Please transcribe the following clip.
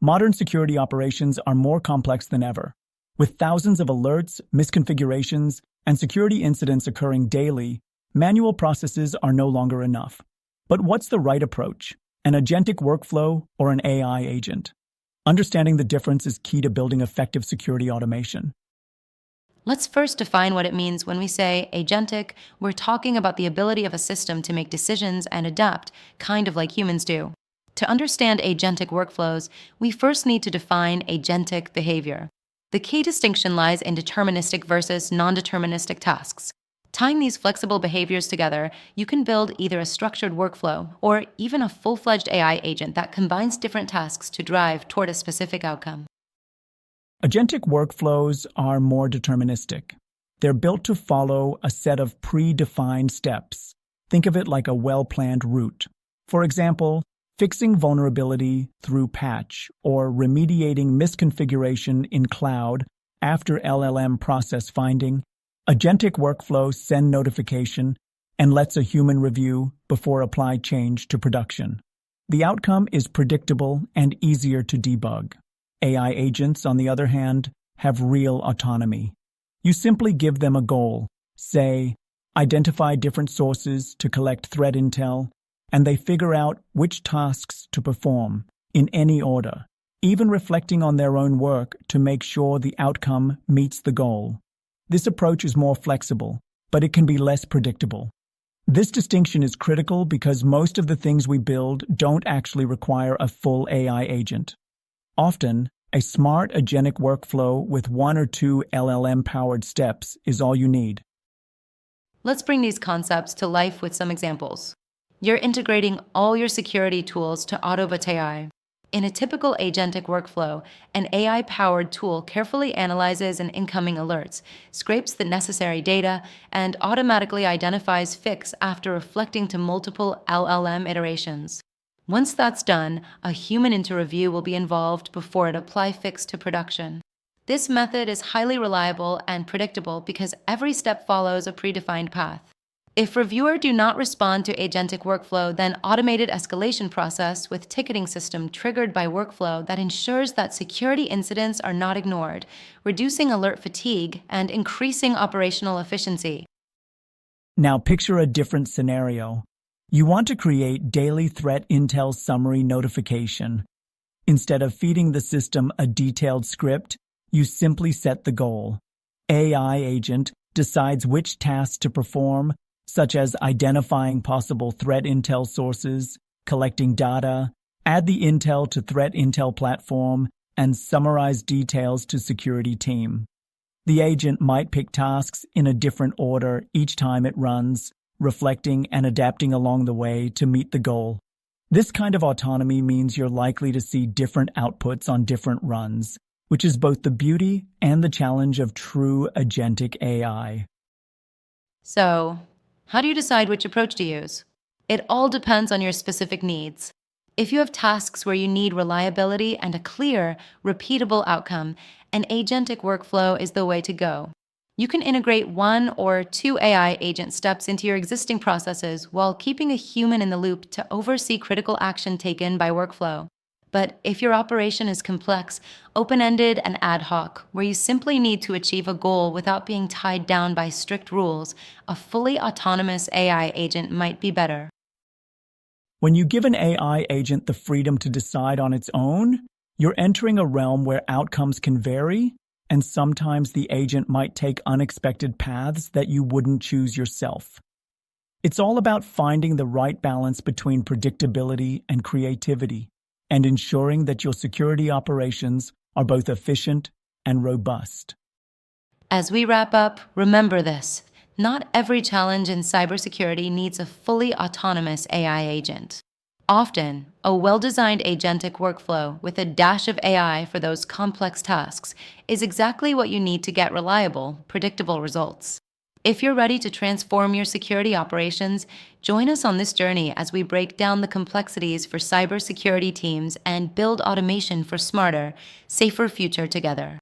Modern security operations are more complex than ever. With thousands of alerts, misconfigurations, and security incidents occurring daily, manual processes are no longer enough. But what's the right approach? An agentic workflow or an AI agent? Understanding the difference is key to building effective security automation. Let's first define what it means when we say agentic. We're talking about the ability of a system to make decisions and adapt, kind of like humans do. To understand agentic workflows, we first need to define agentic behavior. The key distinction lies in deterministic versus non-deterministic tasks. Tying these flexible behaviors together, you can build either a structured workflow or even a full-fledged AI agent that combines different tasks to drive toward a specific outcome. Agentic workflows are more deterministic. They're built to follow a set of predefined steps. Think of it like a well-planned route. For example, fixing vulnerability through patch or remediating misconfiguration in cloud after LLM process finding. Agentic workflow send notification and lets a human review before apply change to production. The outcome is predictable and easier to debug. AI agents, on the other hand, have real autonomy. You simply give them a goal, say, identify different sources to collect threat intel, and they figure out which tasks to perform, in any order, even reflecting on their own work to make sure the outcome meets the goal. This approach is more flexible, but it can be less predictable. This distinction is critical because most of the things we build don't actually require a full AI agent. Often, a smart agentic workflow with 1 or 2 LLM-powered steps is all you need. Let's bring these concepts to life with some examples. You're integrating all your security tools to autobotAI. In a typical agentic workflow, an AI-powered tool carefully analyzes an incoming alerts, scrapes the necessary data, and automatically identifies fix after reflecting to multiple LLM iterations. Once that's done, a human interview will be involved before it applies fix to production. This method is highly reliable and predictable because every step follows a predefined path. If reviewers do not respond to agentic workflow, then automated escalation process with ticketing system triggered by workflow that ensures that security incidents are not ignored, reducing alert fatigue and increasing operational efficiency. Now picture a different scenario. You want to create daily threat intel summary notification. Instead of feeding the system a detailed script, you simply set the goal. AI agent decides which tasks to perform, such as identifying possible threat intel sources, collecting data, add the intel to threat intel platform, and summarize details to security team. The agent might pick tasks in a different order each time it runs, reflecting and adapting along the way to meet the goal. This kind of autonomy means you're likely to see different outputs on different runs, which is both the beauty and the challenge of true agentic AI. So, how do you decide which approach to use? It all depends on your specific needs. If you have tasks where you need reliability and a clear, repeatable outcome, an agentic workflow is the way to go. You can integrate 1 or 2 AI agent steps into your existing processes while keeping a human in the loop to oversee critical action taken by workflow. But if your operation is complex, open-ended, and ad hoc, where you simply need to achieve a goal without being tied down by strict rules, a fully autonomous AI agent might be better. When you give an AI agent the freedom to decide on its own, you're entering a realm where outcomes can vary, and sometimes the agent might take unexpected paths that you wouldn't choose yourself. It's all about finding the right balance between predictability and creativity, and ensuring that your security operations are both efficient and robust. As we wrap up, remember this. Not every challenge in cybersecurity needs a fully autonomous AI agent. Often, a well-designed agentic workflow with a dash of AI for those complex tasks is exactly what you need to get reliable, predictable results. If you're ready to transform your security operations, join us on this journey as we break down the complexities for cybersecurity teams and build automation for smarter, safer future together.